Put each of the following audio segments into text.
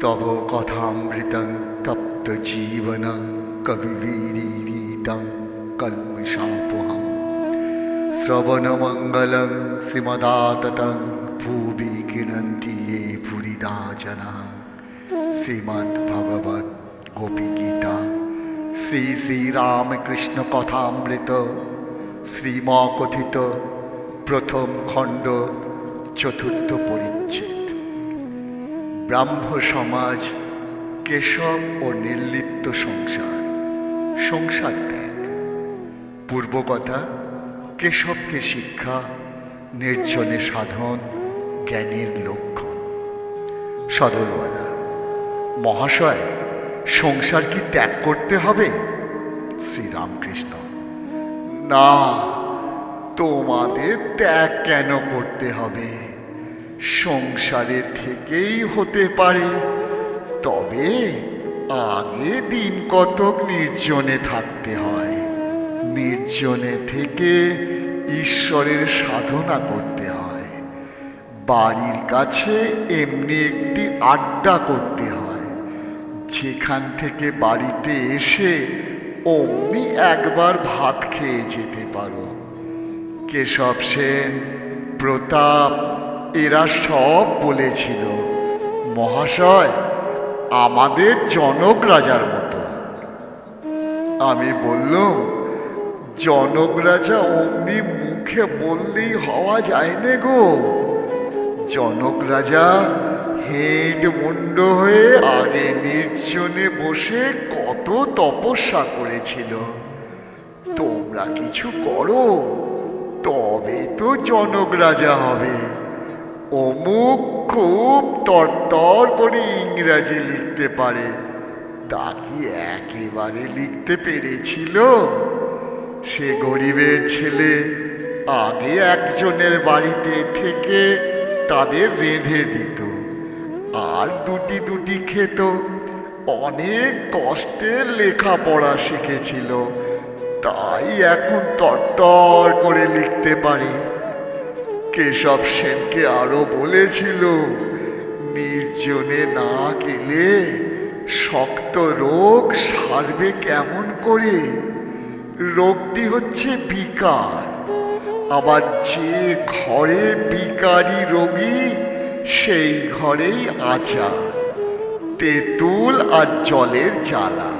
তব কথামৃতং তপ্ত জীবনং কবিবীরিতং কল্মষাপহম শ্রবণমঙ্গলং শ্রীমদাততং ভুবি গৃণন্তি ये ভুরিদা জনা শ্রীমদ্ভগবদ্ গোপী গীতা শ্রী শ্রী রামকৃষ্ণ কথামৃত শ্রীমকথিত প্রথম খণ্ড চতুর্থ পরিচ্ছেদ। ব্রাহ্ম সমাজ, কেশব ও নির্লিপ্ত সংসার, সংসার ত্যাগ। পূর্বকথা, কেশবকে শিক্ষা, নির্জনে সাধন জ্ঞানের লক্ষণ। সদরওয়ালা: মহাশয়, সংসার কি ত্যাগ করতে হবে? শ্রীরামকৃষ্ণ: না, তোমাদের ত্যাগ কেন করতে হবে? সংসারে থেকেই হতে পারে, তবে আগে দিন কতক নির্জনে থাকতে হয়। নির্জনে থেকে ঈশ্বরের সাধনা করতে হয়। বাড়ির কাছে এমনি একটি আড্ডা করতে হয়, যেখান থেকে বাড়িতে এসে অমনি একবার ভাত খেয়ে যেতে পারো। কেশব সেন, প্রতাপ এরা সব বলেছিল, মহাশয়, আমাদের জনক রাজার মতো। আমি বললুম, জনক রাজা অমনি মুখে বললেই হওয়া যায় না গো। জনক রাজা হেঁট মুন্ড হয়ে আগে নির্জনে বসে কত তপস্যা করেছিল। তোমরা কিছু করো, তবে তো জনক রাজা হবে। অমুক খুব তরতর করে ইংরাজি লিখতে পারে, তা কি একেবারে লিখতে পেরেছিল? সে গরিবের ছেলে, আগে একজনের বাড়িতে থেকে তাদের রেঁধে দিত, আর দুটি দুটি খেত। অনেক কষ্টে লেখাপড়া শিখেছিল, তাই এখন তরতর করে লিখতে পারে। কেশব সেনকে আরো বলেছিল, নির্জনে না গেলে শক্ত রোগ সারবে কেমন করে? রোগটি হচ্ছে বিকার। আবার যে ঘরে বিকারী রোগী, সেই ঘরেই আচার, তেঁতুল আর জলের জ্বালা।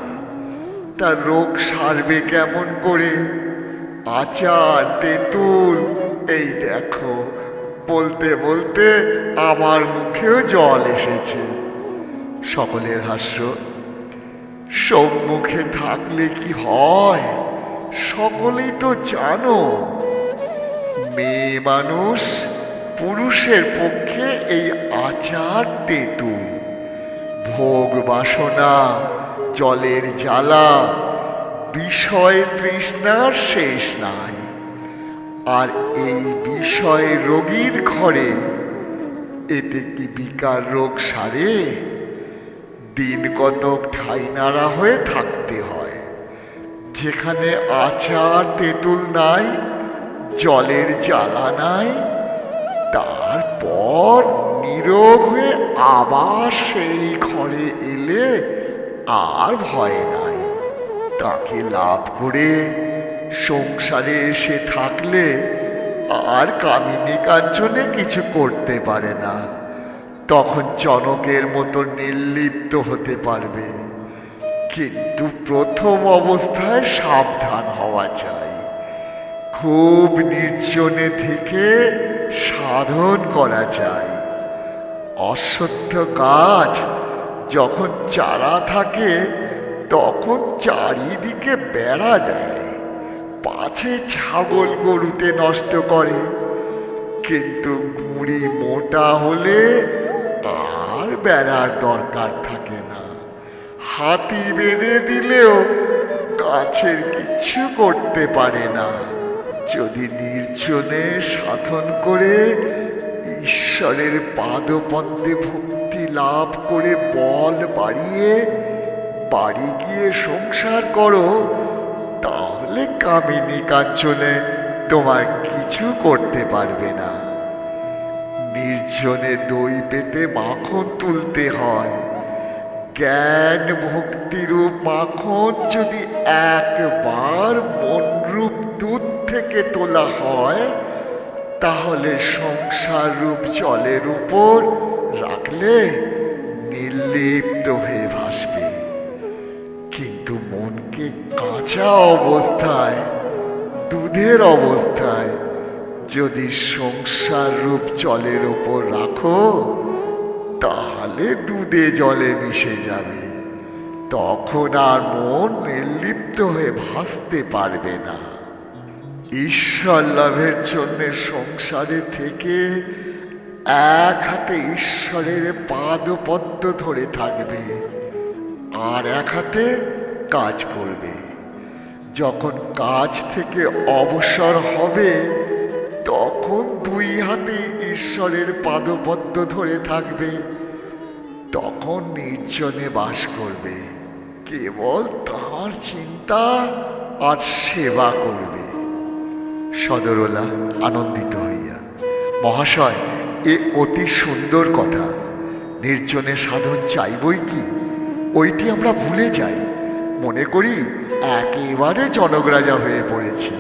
তার রোগ সারবে কেমন করে? আচার, তেঁতুল, এই দেখো, বলতে বলতে আমার মুখেও জল এসেছে। সকলের হাস্য। সম্মুখে থাকলে কি হয়, সকলেই তো জানো। মেয়ে মানুষ, পুরুষের পক্ষে এই আচার, তেঁতুল, ভোগ বাসনা, জলের জ্বালা, বিষয় তৃষ্ণার শেষ নাই। আর এই বিষয় রোগীর ঘরে, এতে কি বিকার রোগ সারে? দিন কতক ঠাই নাড়া হয়ে থাকতে হয়, যেখানে আচার, তেঁতুল নাই, জলের জ্বালা নাই। তারপর নীরব হয়ে আবার সেই ঘরে এলে আর ভয় নাই। তাকে লাভ করে সংসারে এসে থাকলে আর কামিনী কাঞ্চনে কিছু করতে পারে না। তখন জনকের মতো নির্লিপ্ত হতে পারবে। কিন্তু প্রথম অবস্থায় সাবধান হওয়া চাই। খুব নির্জনে থেকে সাধন করা চাই। অশ্বত্থ গাছ যখন চারা থাকে, তখন চারিদিকে বেড়া দেয়, পাছে ছাগল গরুতে নষ্ট করে। কিন্তু গুঁড়ি মোটা হলে আর বেড়ার দরকার থাকে না। হাতি বেঁধে দিলেও গাছের কিচ্ছু করতে পারে না। যদি নির্জনে সাধন করে ঈশ্বরের পাদপদ্মে ভক্তি লাভ করে বল বাড়িয়ে বাড়ি গিয়ে সংসার করো, তাহলে কামিনী কাঞ্চনে তোমার কিছু করতে পারবে না। নির্জনে দই পেতে মাখন তুলতে হয়, জ্ঞান ভক্তিরূপ মাখন যদি একবার মনরূপ দুধ থেকে তোলা হয়, তাহলে সংসার রূপ জলের উপর রাখলে নির্লিপ্ত হয়ে ভাসবে। কিন্তু মনকে কাঁচা অবস্থায়, দুধের অবস্থায় যদি সংসার রূপ জলের উপর রাখো, তাহলে দুধে জলে মিশে যাবে। তখন আর মন নির্লিপ্ত হয়ে ভাসতে পারবে না। ঈশ্বর লাভের জন্য সংসারে থেকে এক হাতে ঈশ্বরের পাদপদ্ম ধরে থাকবে, আর এক হাতে কাজ করবে। যখন কাজ থেকে অবসর হবে, তখন দুই হাতে ঈশ্বরের পাদপদ্ম ধরে থাকবে। তখন নির্জনে বাস করবে, কেবল তাঁর চিন্তা আর সেবা করবে। সদরোলা আনন্দিত হইয়া, মহাশয়, এ অতি সুন্দর কথা। নির্জনে সাধন চাইবই কি, ওইটি আমরা ভুলে যাই, মনে করি একেবারে জনকরাজা হয়ে পড়েছি।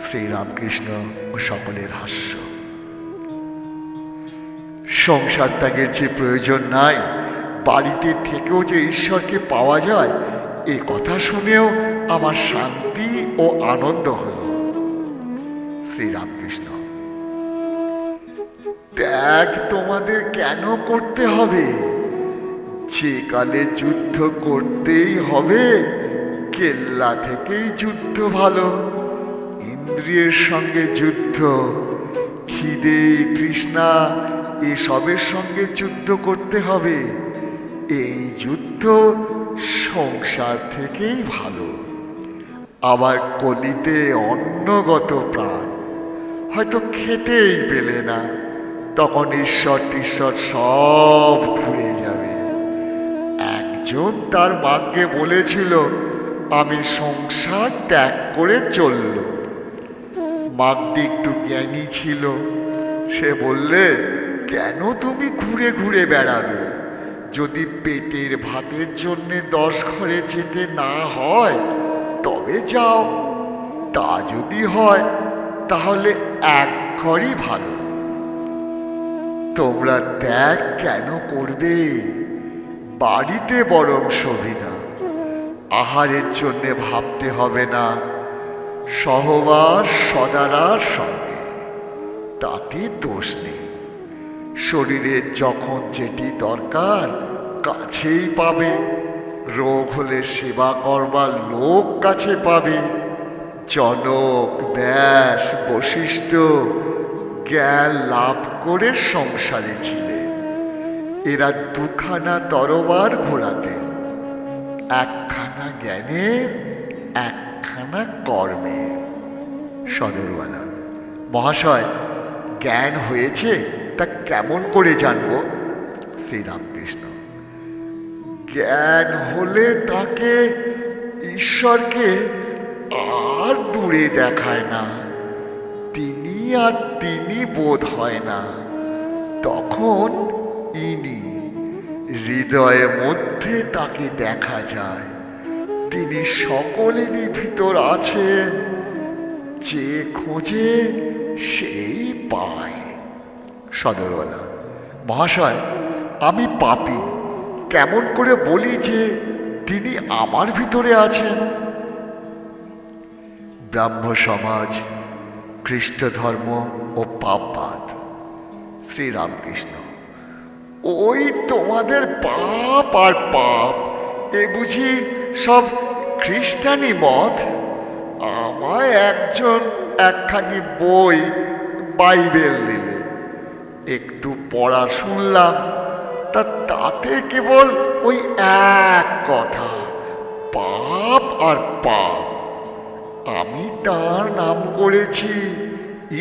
শ্রীরামকৃষ্ণ ও সকলের হাস্য। সংসার ত্যাগের যে প্রয়োজন নাই, বাড়িতে থেকেও যে ঈশ্বরকে পাওয়া যায়, এ কথা শুনেও আমার শান্তি ও আনন্দ হল। শ্রীরামকৃষ্ণ: ত্যাগ তোমাদের কেন করতে হবে? যে কালে যুদ্ধ করতেই হবে, কেল্লা থেকেই যুদ্ধ ভালো। ইন্দ্রিয়ের সঙ্গে যুদ্ধ, খিদে তৃষ্ণা এসবের সঙ্গে যুদ্ধ করতে হবে। এই যুদ্ধ সংসার থেকেই ভালো। আবার কলিতে অন্নগত প্রাণ, হয়তো খেতেই পেলে না, তখন ঈশ্বর টিশ্বর সব ঘুরে যাবে। একজন তার মাকে বলেছিল, আমি সংসার ত্যাগ করে চলল। মাগটি একটু জ্ঞানী ছিল, সে বললে, কেন তুমি ঘুরে ঘুরে বেড়াবে? যদি পেটের ভাতের জন্যে 10 ঘরে যেতে না হয়, তবে যাও। তা যদি হয়, তাহলে এক ঘরই ভালো। তোমরা ত্যাগ কেন করবে? বাড়িতে বরং সুবিধা। আহারের জন্য ভাবতে হবে না, সহবাস সদারার সঙ্গে, তাতে দোষ নেই। শরীরের যখন যেটি দরকার কাছেই পাবে। রোগ হলে সেবা করবার লোক কাছে পাবে। জনক, ব্যাস, বশিষ্ঠ জ্ঞান লাভ করে সংসারে ছিলেন। এরা 2খানা তরবার ঘোরাতেন, একখানা জ্ঞানের, একখানা কর্মের। সদরওয়ালা: মহাশয়, জ্ঞান হয়েছে, তা কেমন করে জানব? শ্রীরামকৃষ্ণ: জ্ঞান হলে তাকে, ঈশ্বরকে আর দূরে দেখায় না, তিনি আর তিনি বোধ হয় না। তখন ইনি হৃদয়ের মধ্যে তাকে দেখা যায়। তিনি সকলেরই ভিতর আছেন, যে খোঁজে সেই পায়। সদরওয়ালা: মহাশয়, আমি পাপী, কেমন করে বলি যে তিনি আমার ভিতরে আছেন? ব্রাহ্ম সমাজ, খ্রিস্ট ধর্ম ও পাপবাদ। শ্রীরামকৃষ্ণ: ওই তোমাদের পাপ আর পাপ, এ বুঝি সব খ্রিস্টানি মত? আমায় একজন একখানি বই, বাইবেল দিলেন, একটু পড়া শুনলাম। তাতে কেবল ওই এক কথা, পাপ আর পাপ। আমি তার নাম করেছি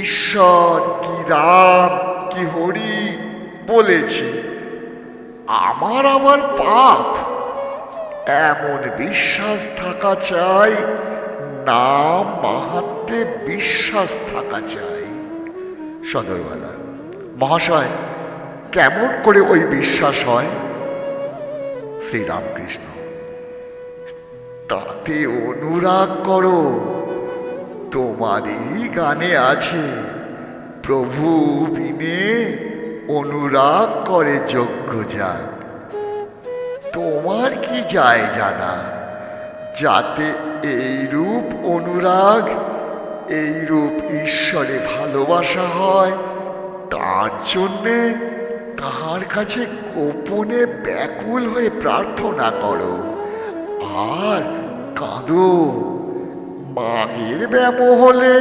ঈশ্বর, কি রাম, কি হরি বলেছি। আমার আবার পাপ? এমন বিশ্বাস থাকা চাই, নাম মাহাত্ম্যে বিশ্বাস থাকা চাই। সদরওয়ালা: মহাশয়, কেমন করে ওই বিশ্বাস হয়? শ্রীরামকৃষ্ণ। তাতে অনুরাগ করো, তোমাদেরই গানে আছে, প্রভু বিনে অনুরাগ করে যজ্ঞ যাগ। তোমার কি যায় জানা, যাতে এইরূপ অনুরাগ, এইরূপ ঈশ্বরে ভালোবাসা হয়, তার জন্যে তাহার কাছে গোপনে ব্যাকুল হয়ে প্রার্থনা করো আর কাঁদো। মাগের ব্যামো হলে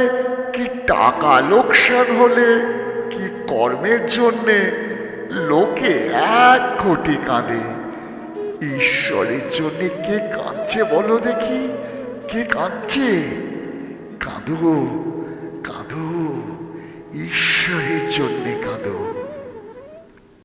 কি টাকা লোকসান হলে কি কর্মের জন্যে লোকে 1 কোটি কাঁদে, ঈশ্বরের জন্যে কে কাঁদছে বলো দেখি, কে কাঁদছে? কাঁদো কাঁদো, ঈশ্বরের জন্যে কাঁদো।